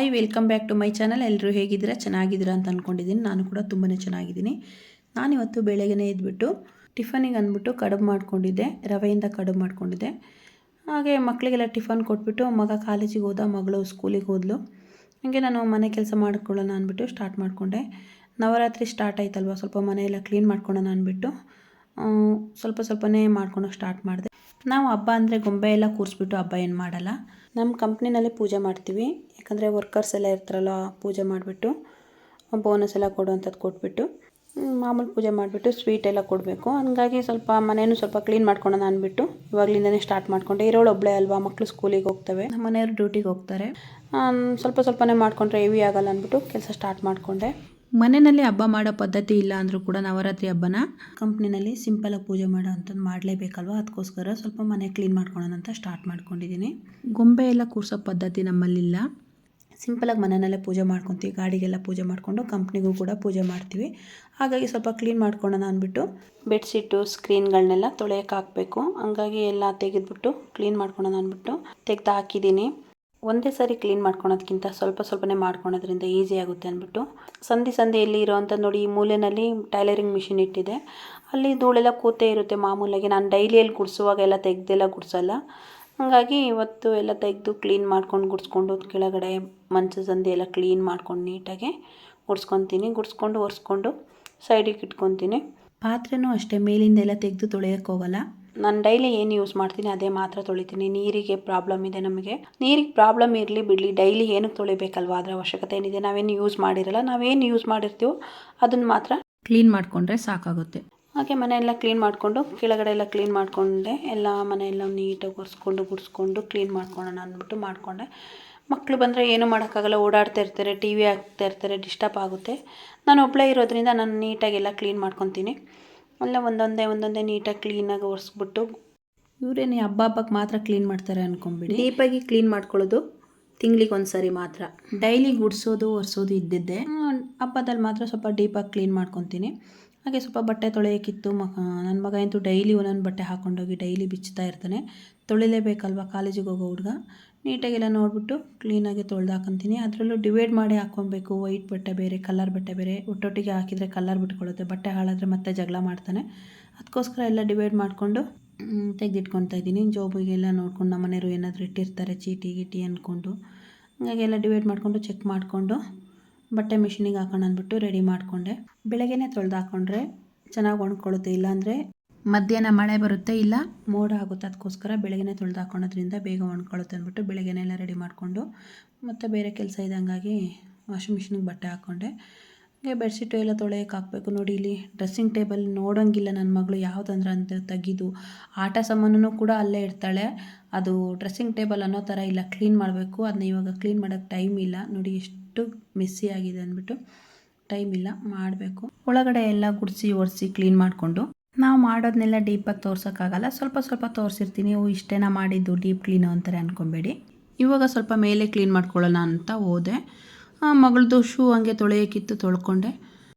Hi, welcome back to my channel. ಎಲ್ಲರೂ ಹೇಗಿದ್ದೀರಾ? ಚೆನ್ನಾಗಿದ್ದೀರಾ ಅಂತ ಅಂದ್ಕೊಂಡಿದ್ದೀನಿ. ನಾನು ಕೂಡ ತುಂಬಾ ಚೆನ್ನಾಗಿದ್ದೀನಿ. ನಾನಿವತ್ತು ಬೆಳಗ್ಗೆ ಎದ್ಬಿಟ್ಟು ಟಿಫನಿಗೆ ಅಂದ್ಬಿಟ್ಟು ಕಡುಬು ಮಾಡ್ಕೊಂಡಿದ್ದೆ, ರವೆಯಿಂದ ಕಡುಬು ಮಾಡ್ಕೊಂಡಿದ್ದೆ. ಹಾಗೆ ಮಕ್ಕಳಿಗೆಲ್ಲ ಟಿಫನ್ ಕೊಟ್ಬಿಟ್ಟು ಮಗ ಕಾಲೇಜಿಗೆ ಹೋದ, ಮಗಳು ಸ್ಕೂಲಿಗೆ ಹೋದ್ಲು. ಹಾಗೆ ನಾನು ಮನೆ ಕೆಲಸ ಮಾಡ್ಕೊಳ್ಳೋಣ ಅಂದ್ಬಿಟ್ಟು ಸ್ಟಾರ್ಟ್ ಮಾಡಿಕೊಂಡೆ. ನವರಾತ್ರಿ ಸ್ಟಾರ್ಟ್ ಆಯ್ತಲ್ವ, ಸ್ವಲ್ಪ ಮನೆಯೆಲ್ಲ ಕ್ಲೀನ್ ಮಾಡ್ಕೊಳ್ಳೋಣ ಅಂದ್ಬಿಟ್ಟು ಸ್ವಲ್ಪನೇ ಮಾಡ್ಕೊಳಕ್ಕೆ ಸ್ಟಾರ್ಟ್ ಮಾಡಿದೆ. ನಾವು ಹಬ್ಬ ಅಂದರೆ ಗೊಂಬೆ ಎಲ್ಲ ಕೂರಿಸ್ಬಿಟ್ಟು ಹಬ್ಬ ಏನು ಮಾಡಲ್ಲ. ನಮ್ಮ ಕಂಪ್ನಿನಲ್ಲಿ ಪೂಜೆ ಮಾಡ್ತೀವಿ. ಯಾಕಂದರೆ ವರ್ಕರ್ಸ್ ಎಲ್ಲ ಇರ್ತಾರಲ್ಲ, ಪೂಜೆ ಮಾಡಿಬಿಟ್ಟು ಬೋನಸ್ ಎಲ್ಲ ಕೊಡುವಂಥದ್ದು ಕೊಟ್ಬಿಟ್ಟು ಮಾಮೂಲು ಪೂಜೆ ಮಾಡಿಬಿಟ್ಟು ಸ್ವೀಟ್ ಎಲ್ಲ ಕೊಡಬೇಕು. ಹಂಗಾಗಿ ಸ್ವಲ್ಪ ಮನೇನೂ ಸ್ವಲ್ಪ ಕ್ಲೀನ್ ಮಾಡ್ಕೊಳ್ಳೋಣ ಅಂದ್ಬಿಟ್ಟು ಇವಾಗಲಿಂದನೇ ಸ್ಟಾರ್ಟ್ ಮಾಡಿಕೊಂಡೆ. ಇರೋಳು ಒಬ್ಬಳೇ ಅಲ್ವಾ, ಮಕ್ಕಳು ಸ್ಕೂಲಿಗೆ ಹೋಗ್ತವೆ, ನಮ್ಮ ಮನೆಯವರು ಡ್ಯೂಟಿಗೆ ಹೋಗ್ತಾರೆ. ಸ್ವಲ್ಪನೇ ಮಾಡಿಕೊಂಡ್ರೆ ಹೆವಿ ಆಗಲ್ಲ ಅಂದ್ಬಿಟ್ಟು ಕೆಲಸ ಸ್ಟಾರ್ಟ್ ಮಾಡಿಕೊಂಡೆ. ಮನೆಯಲ್ಲಿ ಹಬ್ಬ ಮಾಡೋ ಪದ್ಧತಿ ಇಲ್ಲ ಅಂದರೂ ಕೂಡ ನವರಾತ್ರಿ ಹಬ್ಬನ ಕಂಪ್ನಿನಲ್ಲಿ ಸಿಂಪಲಾಗಿ ಪೂಜೆ ಮಾಡೋ ಅಂಥದ್ದು ಮಾಡಲೇಬೇಕಲ್ವ. ಅದಕ್ಕೋಸ್ಕರ ಸ್ವಲ್ಪ ಮನೆ ಕ್ಲೀನ್ ಮಾಡ್ಕೊಳ್ಳೋಣ ಅಂತ ಸ್ಟಾರ್ಟ್ ಮಾಡ್ಕೊಂಡಿದ್ದೀನಿ. ಗೊಂಬೆ ಎಲ್ಲ ಕೂರಿಸೋ ಪದ್ಧತಿ ನಮ್ಮಲ್ಲಿಲ್ಲ. ಸಿಂಪಲಾಗಿ ಮನೆಯಲ್ಲೇ ಪೂಜೆ ಮಾಡ್ಕೊತೀವಿ. ಗಾಡಿಗೆಲ್ಲ ಪೂಜೆ ಮಾಡಿಕೊಂಡು ಕಂಪ್ನಿಗೂ ಕೂಡ ಪೂಜೆ ಮಾಡ್ತೀವಿ. ಹಾಗಾಗಿ ಸ್ವಲ್ಪ ಕ್ಲೀನ್ ಮಾಡ್ಕೊಳ್ಳೋಣ ಅಂದ್ಬಿಟ್ಟು ಬೆಡ್ಶೀಟು ಸ್ಕ್ರೀನ್ಗಳನ್ನೆಲ್ಲ ತೊಳೆಯೋಕೆ ಹಾಕಬೇಕು. ಹಂಗಾಗಿ ಎಲ್ಲ ತೆಗೆದ್ಬಿಟ್ಟು ಕ್ಲೀನ್ ಮಾಡ್ಕೊಳ್ಳೋಣ ಅಂದ್ಬಿಟ್ಟು ತೆಗೆದು ಹಾಕಿದ್ದೀನಿ. ಒಂದೇ ಸಾರಿ ಕ್ಲೀನ್ ಮಾಡ್ಕೊಳೋದಕ್ಕಿಂತ ಸ್ವಲ್ಪನೇ ಮಾಡ್ಕೊಳೋದ್ರಿಂದ ಈಸಿ ಆಗುತ್ತೆ ಅಂದ್ಬಿಟ್ಟು ಸಂಧಿಯಲ್ಲಿ ಇರೋವಂಥ ನೋಡಿ, ಈ ಮೂಲೆಯಲ್ಲಿ ಟೈಲರಿಂಗ್ ಮಿಷಿನ್ ಇಟ್ಟಿದೆ. ಅಲ್ಲಿ ಧೂಳೆಲ್ಲ ಕೂತೇ ಇರುತ್ತೆ. ಮಾಮೂಲಾಗಿ ನಾನು ಡೈಲಿಯಲ್ಲಿ ಗುಡಿಸುವಾಗ ಎಲ್ಲ ತೆಗೆದೆಲ್ಲ ಗುಡಿಸಲ್ಲ. ಹಾಗಾಗಿ ಇವತ್ತು ಎಲ್ಲ ತೆಗೆದು ಕ್ಲೀನ್ ಮಾಡ್ಕೊಂಡು ಗುಡಿಸ್ಕೊಂಡು ಕೆಳಗಡೆ ಮಂಚದ ಸಂದಿ ಎಲ್ಲ ಕ್ಲೀನ್ ಮಾಡ್ಕೊಂಡು ನೀಟಾಗಿ ಗುಡಿಸ್ಕೊಂಡು ಒರೆಸ್ಕೊಂಡು ಸೈಡಿಗೆ ಇಟ್ಕೊತೀನಿ. ಪಾತ್ರೆನೂ ಅಷ್ಟೇ, ಮೇಲಿಂದ ಎಲ್ಲ ತೆಗೆದು ತೊಳೆಯೋಕ್ಕೆ ಹೋಗಲ್ಲ. ನಾನು ಡೈಲಿ ಏನು ಯೂಸ್ ಮಾಡ್ತೀನಿ ಅದೇ ಮಾತ್ರ ತೊಳಿತೀನಿ. ನೀರಿಗೆ ಪ್ರಾಬ್ಲಮ್ ಇದೆ ನಮಗೆ. ನೀರಿಗೆ ಪ್ರಾಬ್ಲಮ್ ಇರಲಿ ಬಿಡಲಿ, ಡೈಲಿ ಏನಕ್ಕೆ ತೊಳಿಬೇಕಲ್ವ, ಅದರ ಅವಶ್ಯಕತೆ ಏನಿದೆ. ನಾವೇನು ಯೂಸ್ ಮಾಡಿರಲ್ಲ, ನಾವೇನು ಯೂಸ್ ಮಾಡಿರ್ತೀವೋ ಅದನ್ನು ಮಾತ್ರ ಕ್ಲೀನ್ ಮಾಡಿಕೊಂಡ್ರೆ ಸಾಕಾಗುತ್ತೆ. ಹಾಗೆ ಮನೆಯೆಲ್ಲ ಕ್ಲೀನ್ ಮಾಡಿಕೊಂಡು ಕೆಳಗಡೆ ಎಲ್ಲ ಕ್ಲೀನ್ ಮಾಡಿಕೊಂಡೆ. ಎಲ್ಲ ಮನೆಯೆಲ್ಲ ನೀಟಾಗಿ ಒರೆಸ್ಕೊಂಡು ಗುಡಿಸ್ಕೊಂಡು ಕ್ಲೀನ್ ಮಾಡ್ಕೊಳ್ಳೋಣ ಅಂದ್ಬಿಟ್ಟು ಮಾಡಿಕೊಂಡೆ. ಮಕ್ಕಳು ಬಂದರೆ ಏನೂ ಮಾಡೋಕ್ಕಾಗಲ್ಲ, ಓಡಾಡ್ತಾ ಇರ್ತಾರೆ, ಟಿ ವಿ ಹಾಕ್ತಾ ಇರ್ತಾರೆ, ಡಿಸ್ಟರ್ಬ್ ಆಗುತ್ತೆ. ನಾನು ಒಬ್ಬಳೇ ಇರೋದ್ರಿಂದ ನಾನು ನೀಟಾಗೆಲ್ಲ ಕ್ಲೀನ್ ಮಾಡ್ಕೊತೀನಿ. ಎಲ್ಲ ಒಂದೊಂದೇ ನೀಟಾಗಿ ಕ್ಲೀನಾಗಿ ಒರೆಸ್ಬಿಟ್ಟು, ಇವರೇನು ಹಬ್ಬಕ್ಕೆ ಮಾತ್ರ ಕ್ಲೀನ್ ಮಾಡ್ತಾರೆ ಅಂದ್ಕೊಂಬಿಡಿ. ಡೀಪಾಗಿ ಕ್ಲೀನ್ ಮಾಡ್ಕೊಳ್ಳೋದು ತಿಂಗಳಿಗೆ ಒಂದು ಸಾರಿ ಮಾತ್ರ. ಡೈಲಿ ಗುಡಿಸೋದು ಒರೆಸೋದು ಇದ್ದಿದ್ದೆ. ಹಬ್ಬದಲ್ಲಿ ಮಾತ್ರ ಸ್ವಲ್ಪ ಡೀಪಾಗಿ ಕ್ಲೀನ್ ಮಾಡ್ಕೊತೀನಿ. ಹಾಗೆ ಸ್ವಲ್ಪ ಬಟ್ಟೆ ತೊಳೆಯೋಕ್ಕಿತ್ತು. ನನ್ನ ಮಗ ಅಂತೂ ಡೈಲಿ ಒಂದೊಂದು ಬಟ್ಟೆ ಹಾಕ್ಕೊಂಡೋಗಿ ಡೈಲಿ ಬಿಚ್ಚುತ್ತಾ ಇರ್ತಾನೆ. ತೊಳಿಲೇಬೇಕಲ್ವ, ಕಾಲೇಜಿಗೆ ಹೋಗೋ ಹುಡುಗ. ನೀಟಾಗೆಲ್ಲ ನೋಡಿಬಿಟ್ಟು ಕ್ಲೀನಾಗಿ ತೊಳೆದು ಹಾಕೊತೀನಿ. ಅದರಲ್ಲೂ ಡಿವೈಡ್ ಮಾಡಿ ಹಾಕ್ಕೊಬೇಕು. ವೈಟ್ ಬಟ್ಟೆ ಬೇರೆ, ಕಲರ್ ಬಟ್ಟೆ ಬೇರೆ. ಒಟ್ಟೊಟ್ಟಿಗೆ ಹಾಕಿದರೆ ಕಲರ್ ಬಿಟ್ಕೊಳ್ಳುತ್ತೆ. ಬಟ್ಟೆ ಹಾಳಾದರೆ ಮತ್ತೆ ಜಗಳ ಮಾಡ್ತಾನೆ. ಅದಕ್ಕೋಸ್ಕರ ಎಲ್ಲ ಡಿವೈಡ್ ಮಾಡಿಕೊಂಡು ತೆಗೆದಿಟ್ಕೊತಾ ಇದ್ದೀನಿ. ಜೋಬಿಗೆಲ್ಲ ನೋಡ್ಕೊಂಡು ನಮ್ಮ ಮನೆಯವರು ಏನಾದರೂ ಇಟ್ಟಿರ್ತಾರೆ ಚೀಟಿ ಅಂದ್ಕೊಂಡು. ಹಾಗಾಗಿ ಎಲ್ಲ ಡಿವೈಡ್ ಮಾಡಿಕೊಂಡು ಚೆಕ್ ಮಾಡಿಕೊಂಡು ಬಟ್ಟೆ ಮಿಷಿನಿಗೆ ಹಾಕೊಂಡು ಅಂದ್ಬಿಟ್ಟು ರೆಡಿ ಮಾಡಿಕೊಂಡೆ. ಬೆಳಗ್ಗೆನೇ ತೊಳೆದು ಹಾಕ್ಕೊಂಡ್ರೆ ಚೆನ್ನಾಗಿ ಒಣಕೊಳ್ಳುತ್ತೆ. ಇಲ್ಲಾಂದರೆ ಮಧ್ಯಾಹ್ನ ಮಳೆ ಬರುತ್ತೆ, ಇಲ್ಲ ಮೋಡ ಆಗುತ್ತೆ. ಅದಕ್ಕೋಸ್ಕರ ಬೆಳಗ್ಗೆನೇ ತೊಳೆದು ಹಾಕ್ಕೊಳ್ಳೋದ್ರಿಂದ ಬೇಗ ಒಣಕೊಳ್ಳುತ್ತೆ ಅಂದ್ಬಿಟ್ಟು ಬೆಳಗ್ಗೆನೆಲ್ಲ ರೆಡಿ ಮಾಡಿಕೊಂಡು ಮತ್ತು ಬೇರೆ ಕೆಲಸ ಇದ್ದಂಗಾಗಿ ವಾಷಿಂಗ್ ಮಿಷಿನಿಗೆ ಬಟ್ಟೆ ಹಾಕ್ಕೊಂಡೆ. ಹಾಗೆ ಬೆಡ್ಶೀಟು ಎಲ್ಲ ತೊಳೆಯೋಕೆ ಹಾಕಬೇಕು. ನೋಡಿ, ಇಲ್ಲಿ ಡ್ರೆಸ್ಸಿಂಗ್ ಟೇಬಲ್ ನೋಡೋಂಗಿಲ್ಲ ನನ್ನ ಮಗಳು. ಯಾವುದಂದ್ರೆ ಅಂತ ತೆಗೆದು ಆಟ ಸಾಮಾನು ಕೂಡ ಅಲ್ಲೇ ಇಡ್ತಾಳೆ. ಅದು ಡ್ರೆಸ್ಸಿಂಗ್ ಟೇಬಲ್ ಅನ್ನೋ ಥರ ಇಲ್ಲ, ಕ್ಲೀನ್ ಮಾಡಬೇಕು. ಅದನ್ನ ಇವಾಗ ಕ್ಲೀನ್ ಮಾಡೋಕ್ಕೆ ಟೈಮ್ ಇಲ್ಲ. ನೋಡಿ ಎಷ್ಟು ಮೆಸ್ಸಿ ಆಗಿದೆ ಅಂದ್ಬಿಟ್ಟು, ಟೈಮ್ ಇಲ್ಲ, ಮಾಡಬೇಕು. ಒಳಗಡೆ ಎಲ್ಲ ಗುಡಿಸಿ ಒರೆಸಿ ಕ್ಲೀನ್ ಮಾಡಿಕೊಂಡು ನಾವು ಮಾಡೋದನ್ನೆಲ್ಲ ಡೀಪಾಗಿ ತೋರ್ಸೋಕ್ಕಾಗಲ್ಲ. ಸ್ವಲ್ಪ ತೋರಿಸಿರ್ತೀನಿ. ಇಷ್ಟೇನ ಮಾಡಿದ್ದು ಡೀಪ್ ಕ್ಲೀನು ಅಂತಾರೆ ಅಂದ್ಕೊಬೇಡಿ. ಇವಾಗ ಸ್ವಲ್ಪ ಮೇಲೆ ಕ್ಲೀನ್ ಮಾಡ್ಕೊಳ್ಳೋಣ ಅಂತ ಹೋದೆ. ಮಗಳದು ಶೂ ಹಂಗೆ ತೊಳೆಯೋಕ್ಕಿತ್ತು, ತೊಳ್ಕೊಂಡೆ.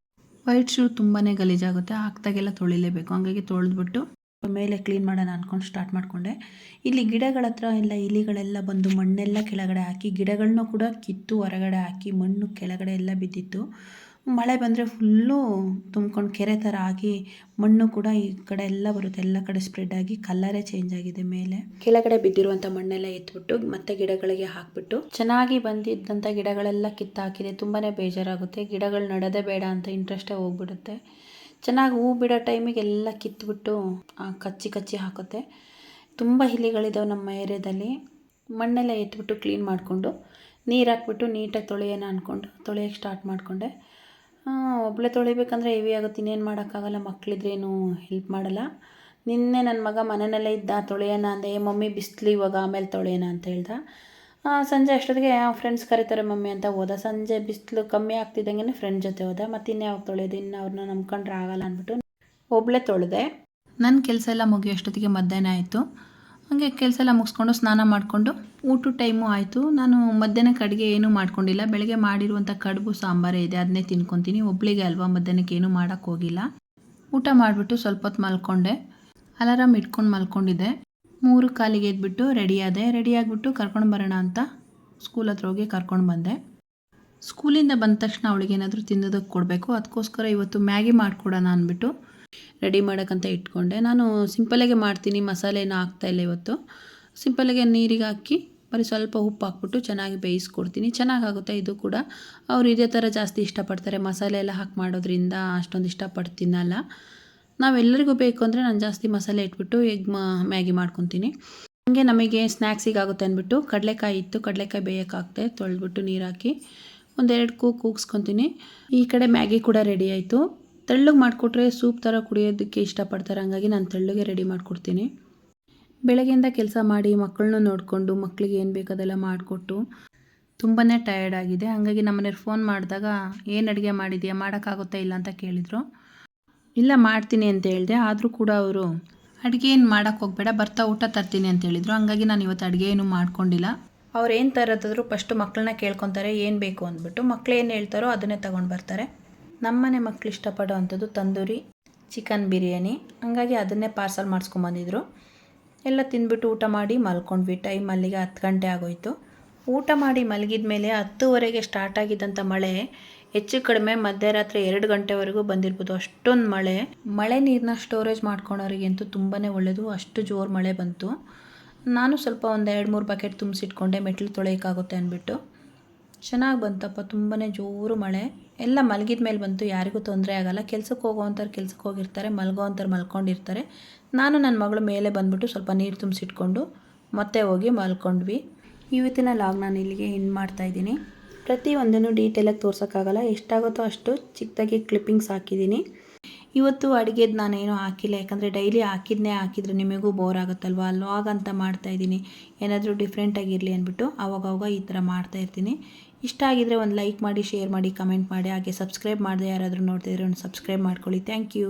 ವೈಟ್ ಶೂ ತುಂಬಾ ಗಲೀಜಾಗುತ್ತೆ, ಹಾಕ್ದಾಗೆಲ್ಲ ತೊಳಿಲೇಬೇಕು. ಹಂಗಾಗಿ ತೊಳೆದ್ಬಿಟ್ಟು ಮೇಲೆ ಕ್ಲೀನ್ ಮಾಡೋಣ ಅಂದ್ಕೊಂಡು ಸ್ಟಾರ್ಟ್ ಮಾಡಿಕೊಂಡೆ. ಇಲ್ಲಿ ಗಿಡಗಳ ಹತ್ರ ಎಲ್ಲ ಇಲಿಗಳೆಲ್ಲ ಬಂದು ಮಣ್ಣೆಲ್ಲ ಕೆಳಗಡೆ ಹಾಕಿ, ಗಿಡಗಳನ್ನೂ ಕೂಡ ಕಿತ್ತು ಹೊರಗಡೆ ಹಾಕಿ, ಮಣ್ಣು ಕೆಳಗಡೆ ಎಲ್ಲ ಬಿದ್ದಿತ್ತು. ಮಳೆ ಬಂದರೆ ಫುಲ್ಲು ತುಂಬ್ಕೊಂಡು ಕೆರೆ ಥರ ಆಗಿ ಮಣ್ಣು ಕೂಡ ಈ ಕಡೆ ಎಲ್ಲ ಬರುತ್ತೆ. ಎಲ್ಲ ಕಡೆ ಸ್ಪ್ರೆಡ್ ಆಗಿ ಕಲರೇ ಚೇಂಜ್ ಆಗಿದೆ. ಮೇಲೆ ಕೆಳಗಡೆ ಬಿದ್ದಿರುವಂಥ ಮಣ್ಣೆಲ್ಲ ಎತ್ಬಿಟ್ಟು ಮತ್ತೆ ಗಿಡಗಳಿಗೆ ಹಾಕಿಬಿಟ್ಟು ಚೆನ್ನಾಗಿ ಬಂದಿದ್ದಂಥ ಗಿಡಗಳೆಲ್ಲ ಕಿತ್ತಾಕಿದೆ. ತುಂಬಾ ಬೇಜಾರಾಗುತ್ತೆ. ಗಿಡಗಳು ನೆಡೋದೇ ಬೇಡ ಅಂತ ಇಂಟ್ರೆಸ್ಟೇ ಹೋಗ್ಬಿಡುತ್ತೆ. ಚೆನ್ನಾಗಿ ಹೂ ಬಿಡೋ ಟೈಮಿಗೆ ಎಲ್ಲ ಕಿತ್ಬಿಟ್ಟು ಕಚ್ಚಿ ಹಾಕುತ್ತೆ. ತುಂಬ ಇಲಿಗಳಿದ್ದಾವೆ ನಮ್ಮ ಏರಿಯಾದಲ್ಲಿ. ಮಣ್ಣೆಲ್ಲ ಎತ್ಬಿಟ್ಟು ಕ್ಲೀನ್ ಮಾಡಿಕೊಂಡು ನೀರು ಹಾಕ್ಬಿಟ್ಟು ನೀಟಾಗಿ ತೊಳೆಯೋಣ ಅಂದ್ಕೊಂಡು ತೊಳೆಯೋಕ್ಕೆ ಸ್ಟಾರ್ಟ್ ಮಾಡಿಕೊಂಡೆ. ಒಬ್ಬಳೇ ತೊಳಿಬೇಕಂದ್ರೆ ಹೆವಿ ಆಗುತ್ತೆ, ಇನ್ನೇನು ಮಾಡೋಕ್ಕಾಗಲ್ಲ. ಮಕ್ಕಳಿದ್ರೇನು ಹೆಲ್ಪ್ ಮಾಡಲ್ಲ. ನಿನ್ನೆ ನನ್ನ ಮಗ ಮನೆಯಲ್ಲೇ ಇದ್ದ, ತೊಳೆಯೋಣ ಅಂದೆ. ಮಮ್ಮಿ ಬಿಸಿಲು ಇವಾಗ ಆಮೇಲೆ ತೊಳೆಯೋಣ ಅಂತ ಹೇಳ್ದ. ಸಂಜೆ ಅಷ್ಟೊತ್ತಿಗೆ ಫ್ರೆಂಡ್ಸ್ ಕರೀತಾರೆ ಮಮ್ಮಿ ಅಂತ ಹೋದ. ಸಂಜೆ ಬಿಸಿಲು ಕಮ್ಮಿ ಆಗ್ತಿದ್ದಂಗೆ ಫ್ರೆಂಡ್ ಜೊತೆ ಹೋದ. ಮತ್ತು ಇನ್ಯಾವಾಗ ತೊಳೆಯೋದು, ಇನ್ನು ಅವ್ರನ್ನ ನಂಬ್ಕೊಂಡ್ರೆ ಆಗಲ್ಲ ಅಂದ್ಬಿಟ್ಟು ಒಬ್ಬಳೇ ತೊಳೆದೆ. ನನ್ನ ಕೆಲಸ ಎಲ್ಲ ಮುಗಿಯೋಷ್ಟೊತ್ತಿಗೆ ಮಧ್ಯಾಹ್ನ ಆಯಿತು. ಹಾಗೆ ಕೆಲಸ ಎಲ್ಲ ಮುಗಿಸ್ಕೊಂಡು ಸ್ನಾನ ಮಾಡಿಕೊಂಡು ಊಟದ ಟೈಮು ಆಯಿತು. ನಾನು ಮಧ್ಯಾಹ್ನಕ್ಕೆ ಅಡುಗೆ ಏನೂ ಮಾಡ್ಕೊಂಡಿಲ್ಲ. ಬೆಳಗ್ಗೆ ಮಾಡಿರುವಂಥ ಕಡುಬು ಸಾಂಬಾರೇ ಇದೆ, ಅದನ್ನೇ ತಿನ್ಕೊತೀನಿ. ಒಬ್ಬಳಿಗೆ ಅಲ್ವಾ, ಮಧ್ಯಾಹ್ನಕ್ಕೆ ಏನೂ ಮಾಡೋಕ್ಕೆ ಹೋಗಿಲ್ಲ. ಊಟ ಮಾಡಿಬಿಟ್ಟು ಸ್ವಲ್ಪ ಹೊತ್ತು ಮಲ್ಕೊಂಡೆ. ಅಲಾರಾಮ್ ಇಟ್ಕೊಂಡು ಮಲ್ಕೊಂಡಿದ್ದೆ. 3 ಕಾಲಿಗೆ ಎದ್ಬಿಟ್ಟು ರೆಡಿ ಆಗಿಬಿಟ್ಟು ಕರ್ಕೊಂಡು ಬರೋಣ ಅಂತ ಸ್ಕೂಲ್ ಹತ್ರ ಹೋಗಿ ಕರ್ಕೊಂಡು ಬಂದೆ. ಸ್ಕೂಲಿಂದ ಬಂದ ತಕ್ಷಣ ಅವಳಿಗೆ ಏನಾದರೂ ತಿನ್ನೋದಕ್ಕೆ ಕೊಡಬೇಕು. ಅದಕ್ಕೋಸ್ಕರ ಇವತ್ತು ಮ್ಯಾಗಿ ಮಾಡಿಕೊಡೋಣ ಅಂದ್ಬಿಟ್ಟು ರೆಡಿ ಮಾಡೋಕ್ಕಂತ ಇಟ್ಕೊಂಡೆ. ನಾನು ಸಿಂಪಲ್ಲಾಗೆ ಮಾಡ್ತೀನಿ, ಮಸಾಲೆ ಏನೂ ಹಾಕ್ತಾಯಿಲ್ಲ ಇವತ್ತು. ಸಿಂಪಲ್ಲಾಗೆ ನೀರಿಗೆ ಹಾಕಿ ಬರೀ ಸ್ವಲ್ಪ ಉಪ್ಪು ಹಾಕ್ಬಿಟ್ಟು ಚೆನ್ನಾಗಿ ಬೇಯಿಸ್ಕೊಡ್ತೀನಿ. ಚೆನ್ನಾಗಾಗುತ್ತೆ ಇದು ಕೂಡ. ಅವರು ಇದೇ ಥರ ಜಾಸ್ತಿ ಇಷ್ಟಪಡ್ತಾರೆ. ಮಸಾಲೆ ಎಲ್ಲ ಹಾಕಿ ಮಾಡೋದ್ರಿಂದ ಅಷ್ಟೊಂದು ಇಷ್ಟಪಟ್ಟು ತಿನ್ನಲ್ಲ. ನಾವೆಲ್ಲರಿಗೂ ಬೇಕು ಅಂದರೆ ನಾನು ಜಾಸ್ತಿ ಮಸಾಲೆ ಇಟ್ಬಿಟ್ಟು ಮ್ಯಾಗಿ ಮಾಡ್ಕೊತೀನಿ. ಹಾಗೆ ನಮಗೆ ಸ್ನ್ಯಾಕ್ಸಿಗೆ ಆಗುತ್ತೆ ಅಂದ್ಬಿಟ್ಟು ಕಡಲೆಕಾಯಿ ಇತ್ತು, ಕಡಲೆಕಾಯಿ ಬೇಯೋಕ್ಕಾಗ್ತೆ ತೊಳೆದ್ಬಿಟ್ಟು ನೀರು ಹಾಕಿ ಒಂದೆರಡು ಕೂಗಿಸ್ಕೊತೀನಿ. ಈ ಕಡೆ ಮ್ಯಾಗಿ ಕೂಡ ರೆಡಿ ಆಯಿತು. ತೆಳ್ಳಗೆ ಮಾಡಿಕೊಟ್ರೆ ಸೂಪ್ ಥರ ಕುಡಿಯೋದಕ್ಕೆ ಇಷ್ಟಪಡ್ತಾರೆ, ಹಾಗಾಗಿ ನಾನು ತೆಳ್ಳಗೆ ರೆಡಿ ಮಾಡಿಕೊಡ್ತೀನಿ. ಬೆಳಗ್ಗೆಯಿಂದ ಕೆಲಸ ಮಾಡಿ ಮಕ್ಕಳನ್ನೂ ನೋಡಿಕೊಂಡು ಮಕ್ಕಳಿಗೆ ಏನು ಬೇಕು ಅದೆಲ್ಲ ಮಾಡಿಕೊಟ್ಟು ತುಂಬಾ ಟಯರ್ಡ್ ಆಗಿದೆ. ಹಾಗಾಗಿ ನಮ್ಮನೆಯವ್ರು ಫೋನ್ ಮಾಡಿದಾಗ ಏನು ಅಡುಗೆ ಮಾಡಿದೆಯಾ, ಮಾಡೋಕ್ಕಾಗುತ್ತಾ ಇಲ್ಲ ಅಂತ ಕೇಳಿದರು. ಇಲ್ಲ ಮಾಡ್ತೀನಿ ಅಂತ ಹೇಳಿದೆ. ಆದರೂ ಕೂಡ ಅವರು ಅಡುಗೆ ಏನು ಮಾಡೋಕ್ಕೆ ಹೋಗಬೇಡ, ಬರ್ತಾ ಊಟ ತರ್ತೀನಿ ಅಂತ ಹೇಳಿದರು. ಹಾಗಾಗಿ ನಾನು ಇವತ್ತು ಅಡುಗೆ ಏನೂ ಮಾಡ್ಕೊಂಡಿಲ್ಲ. ಅವ್ರು ಏನು ತರೋದಾದರೂ ಫಸ್ಟು ಮಕ್ಕಳನ್ನ ಕೇಳ್ಕೊತಾರೆ ಏನು ಬೇಕು ಅಂದ್ಬಿಟ್ಟು. ಮಕ್ಳು ಏನು ಹೇಳ್ತಾರೋ ಅದನ್ನೇ ತೊಗೊಂಡು ಬರ್ತಾರೆ. ನಮ್ಮನೆ ಮಕ್ಳು ಇಷ್ಟಪಡೋ ಅಂಥದ್ದು ತಂದೂರಿ ಚಿಕನ್ ಬಿರಿಯಾನಿ, ಹಾಗಾಗಿ ಅದನ್ನೇ ಪಾರ್ಸಲ್ ಮಾಡಿಸ್ಕೊಂಬಂದಿದ್ರು. ಎಲ್ಲ ತಿಂದ್ಬಿಟ್ಟು ಊಟ ಮಾಡಿ ಮಲ್ಕೊಂಡ್ವಿ. ಟೈಮ್ ಅಲ್ಲಿಗೆ 10 ಗಂಟೆ ಆಗೋಯಿತು. ಊಟ ಮಾಡಿ ಮಲಗಿದ ಮೇಲೆ 10:30ಗೆ ಸ್ಟಾರ್ಟ್ ಆಗಿದ್ದಂಥ ಮಳೆ ಹೆಚ್ಚು ಕಡಿಮೆ ಮಧ್ಯರಾತ್ರಿ 2 ಗಂಟೆವರೆಗೂ ಬಂದಿರ್ಬೋದು. ಅಷ್ಟೊಂದು ಮಳೆ ನೀರನ್ನ ಸ್ಟೋರೇಜ್ ಮಾಡ್ಕೊಳೋರಿಗಂತೂ ತುಂಬಾ ಒಳ್ಳೆಯದು. ಅಷ್ಟು ಜೋರು ಮಳೆ ಬಂತು. ನಾನು ಸ್ವಲ್ಪ ಒಂದು 2-3 ಬಕೆಟ್ ತುಂಬಿಸಿಟ್ಕೊಂಡೆ, ಮೆಟ್ಲು ತೊಳೆಯೋಕ್ಕಾಗುತ್ತೆ ಅಂದ್ಬಿಟ್ಟು. ಚೆನ್ನಾಗಿ ಬಂತಪ್ಪ, ತುಂಬಾ ಜೋರು ಮಳೆ. ಎಲ್ಲ ಮಲಗಿದ ಮೇಲೆ ಬಂತು, ಯಾರಿಗೂ ತೊಂದರೆ ಆಗೋಲ್ಲ. ಕೆಲ್ಸಕ್ಕೆ ಹೋಗೋವಂಥವ್ರು ಕೆಲ್ಸಕ್ಕೆ ಹೋಗಿರ್ತಾರೆ, ಮಲ್ಗೋವಂಥವ್ರು ಮಲ್ಕೊಂಡಿರ್ತಾರೆ. ನಾನು ನನ್ನ ಮಗಳು ಮೇಲೆ ಬಂದುಬಿಟ್ಟು ಸ್ವಲ್ಪ ನೀರು ತುಂಬಿಸಿಟ್ಕೊಂಡು ಮತ್ತೆ ಹೋಗಿ ಮಲ್ಕೊಂಡ್ವಿ. ಇವತ್ತಿನ ಲಾಗ್ ನಾನು ಇಲ್ಲಿಗೆ ಎಂಡ್ ಮಾಡ್ತಾಯಿದ್ದೀನಿ. ಪ್ರತಿಯೊಂದನ್ನು ಡೀಟೇಲಾಗಿ ತೋರ್ಸೋಕ್ಕಾಗಲ್ಲ, ಎಷ್ಟಾಗುತ್ತೋ ಅಷ್ಟು ಚಿಕ್ಕದಾಗಿ ಕ್ಲಿಪ್ಪಿಂಗ್ಸ್ ಹಾಕಿದ್ದೀನಿ. ಇವತ್ತು ಅಡುಗೆದು ನಾನೇನು ಹಾಕಿಲ್ಲ, ಯಾಕಂದರೆ ಡೈಲಿ ಹಾಕಿದರೆ ನಿಮಗೂ ಬೋರ್ ಆಗುತ್ತಲ್ವ. ಲಾಗ್ ಅಂತ ಮಾಡ್ತಾಯಿದ್ದೀನಿ, ಏನಾದರೂ ಡಿಫ್ರೆಂಟಾಗಿರಲಿ ಅಂದ್ಬಿಟ್ಟು ಆವಾಗವಾಗ ಈ ಥರ ಮಾಡ್ತಾಯಿರ್ತೀನಿ. ಇಷ್ಟ ಆಗಿದರೆ ಒಂದು ಲೈಕ್ ಮಾಡಿ, ಶೇರ್ ಮಾಡಿ, ಕಮೆಂಟ್ ಮಾಡಿ. ಹಾಗೆ ಸಬ್ಸ್ಕ್ರೈಬ್ ಮಾಡದೆ ಯಾರಾದರೂ ನೋಡ್ತಿದ್ರೆ ಒಂದು ಸಬ್ಸ್ಕ್ರೈಬ್ ಮಾಡ್ಕೊಳ್ಳಿ. Thank you.